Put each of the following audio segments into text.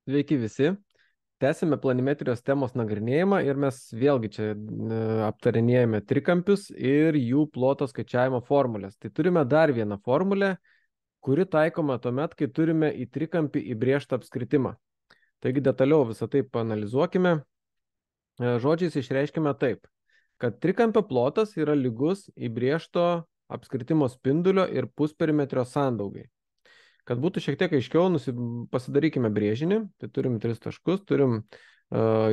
Sveiki visi. Tęsime planimetrijos temos nagrinėjimą ir mes vėlgi čia aptarinėjame trikampius ir jų ploto skaičiavimo formulės. Tai turime dar vieną formulę, kuri taikoma tuomet, kai turime į trikampį įbrėžtą apskritimą. Taigi detaliau visą tai paanalizuokime. Žodžiais išreiškime taip, kad trikampio plotas yra lygus įbrėžto apskritimo spindulio ir pusperimetrio sandaugai. Kad būtų šiek tiek aiškiau, pasidarykime brėžinį. Tai turim 3 taškus,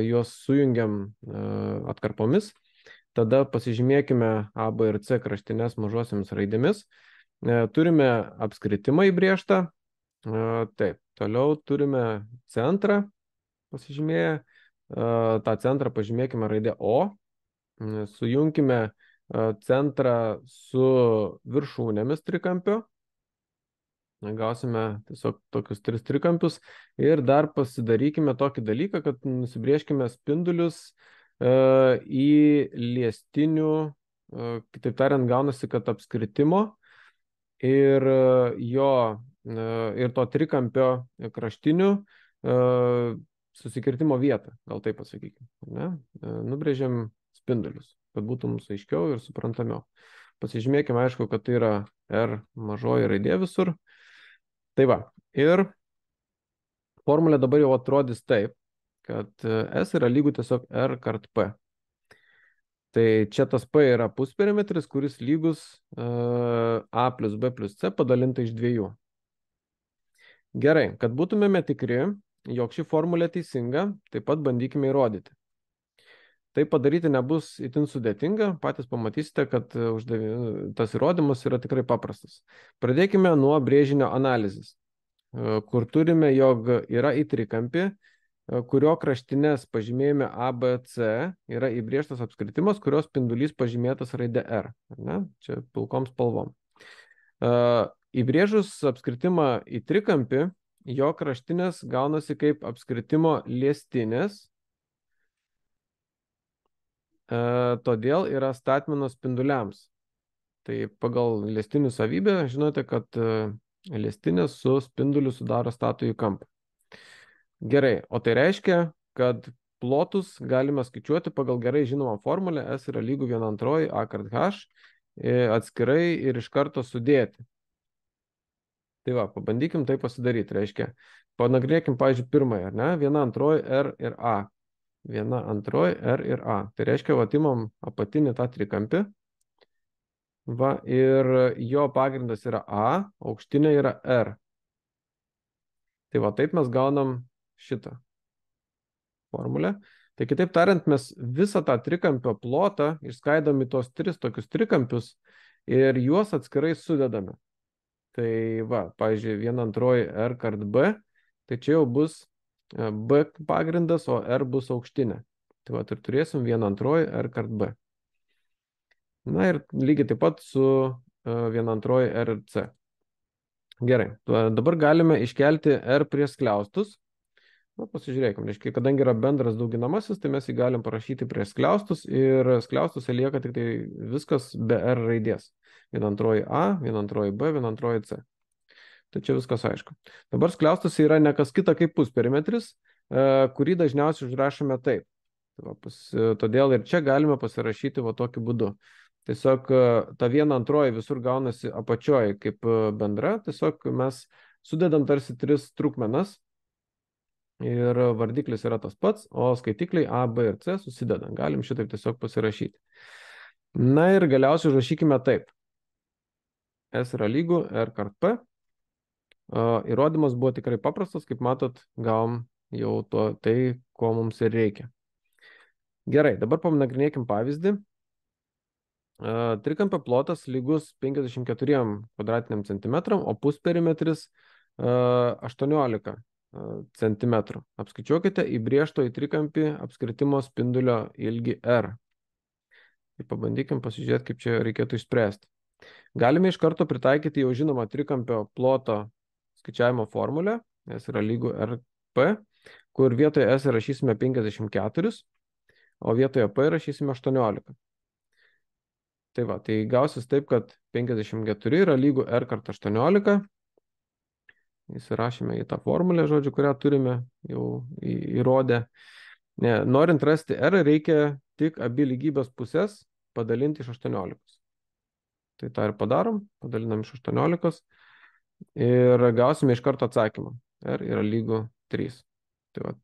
juos sujungiam atkarpomis. Tada pasižymėkime A, B ir C kraštines mažosiamis raidėmis. Turime apskritimą įbrėžtą. Taip, toliau turime centrą pasižymėję. Tą centrą pažymėkime raidę O. Sujungkime centrą su viršūnėmis trikampio. Gausime tiesiog tokius 3 trikampius ir dar pasidarykime tokį dalyką, kad nusibrėžkime spindulius į liestinių, kitaip tariant, gaunasi, kad apskritimo ir to trikampio kraštinių susikirtimo vietą, gal taip pasakykime. Nubrėžiam spindulius, kad būtų mums aiškiau ir suprantamiau. Pasižymėkime, aišku, kad tai yra R mažoji raidė visur. Tai va, ir formulė dabar jau atrodys taip, kad S yra lygu tiesiog R kart P. Tai čia tas P yra pusperimetris, kuris lygus A plus B plus C padalinta iš 2. Gerai, kad būtumėme tikri, jog ši formulė teisinga, taip pat bandykime įrodyti. Tai padaryti nebus itin sudėtinga, patys pamatysite, kad tas įrodymas yra tikrai paprastas. Pradėkime nuo brėžinio analizės, kur turime, jog yra į trikampį, kurio kraštinės pažymėjime A, B, C yra įbrėžtas apskritimas, kurios spindulys pažymėtas raidė R. Čia pilkom spalvom. Įbrėžus apskritimą į trikampį, jo kraštinės gaunasi kaip apskritimo liestinės, todėl yra statmenos spinduliams. Tai pagal liestinių savybę žinote, kad liestinės su spinduliu sudaro statųjį kampą. Gerai, o tai reiškia, kad plotus galime skaičiuoti pagal gerai žinomą formulę S yra lygu 1/2 A kart H atskirai ir iš karto sudėti. Tai va, pabandykim tai pasidaryti. Reiškia, panagrinėkim, pavyzdžiui, pirmąją, 1/2 R ir A. 1/2 R ir A. Tai reiškia, imam apatinį tą trikampį. Va, ir jo pagrindas yra A, aukštinė yra R. Tai va, taip mes gaunam šitą formulę. Tai kitaip tariant, mes visą tą trikampio plotą išskaidom į tos 3 tokius trikampius ir juos atskirai sudedame. Tai va, pavyzdžiui, 1/2 R kart B, tai čia jau bus B pagrindas, o R bus aukštinė. Tai va, ir turėsim 1/2 R kart B. Na ir lygiai taip pat su 1/2 R ir C. Gerai, dabar galime iškelti R prieš skliaustus. Pasižiūrėkime, reiškia, kadangi yra bendras dauginamasis, tai mes jį galim parašyti prieš skliaustus ir skliaustuose lieka tik tai viskas be R raidės. 1/2 A, 1/2 B, 1/2 C. Tai čia viskas aišku. Dabar skliaustas yra ne kas kita kaip pusperimetris, kurį dažniausiai užrašome taip. Todėl ir čia galime pasirašyti va tokiu būdu. Tiesiog ta 1/2 visur gaunasi apačioje kaip bendra, tiesiog mes sudedam tarsi 3 trupmenas ir vardiklis yra tas pats, o skaitikliai A, B ir C susideda. Galim šitaip tiesiog pasirašyti. Na ir galiausiai užrašykime taip. S yra lygu R kart P. Įrodymas buvo tikrai paprastas, kaip matot, gavom jau tai, ko mums ir reikia. Gerai, dabar panagrinėkim pavyzdį. Trikampio plotas lygus 54 kvadratiniam centimetram, o pusperimetris 18 centimetrų. Apskaičiuokite įbrėžto į trikampį apskritimo spindulio ilgį R. Ir pabandykim pasižiūrėti, kaip čia reikėtų išspręsti. Galime iš karto pritaikyti jau žinomą trikampio ploto skaičiavimo formulę, S yra lygu RP, kur vietoje S rašysime 54, o vietoje P rašysime 18. Tai va, tai gausis taip, kad 54 yra lygu R kart 18, įsirašėme į tą formulę, žodžiu, kurią turime jau įrodę. Norint rasti R, reikia tik abi lygybės pusės padalinti iš 18. Tai tą ir padarom, padalinam iš 18 ir gausime iš karto atsakymą. R yra lygu 3. Tai va,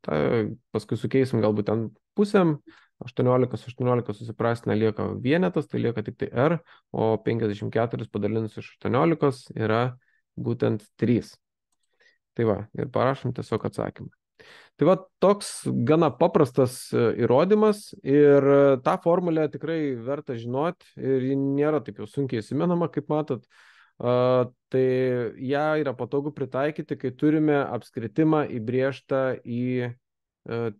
paskui sukeisim galbūt ten pusėm, 18 susiprastina lieka vienetas, tai lieka tik tai R, o 54 padalinus iš 18 yra būtent 3. Tai va, ir parašom tiesiog atsakymą. Tai va, toks gana paprastas įrodymas ir tą formulę tikrai verta žinoti ir ji nėra taip jau sunkiai įsimenama, kaip matot. Tai ją yra patogu pritaikyti, kai turime apskritimą įbrėžtą į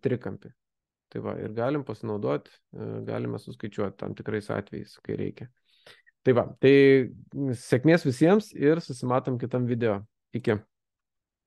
trikampį. Tai va, ir galim pasinaudoti, galime suskaičiuoti tam tikrais atvejais, kai reikia. Tai va, tai sėkmės visiems ir susimatom kitam video. Iki.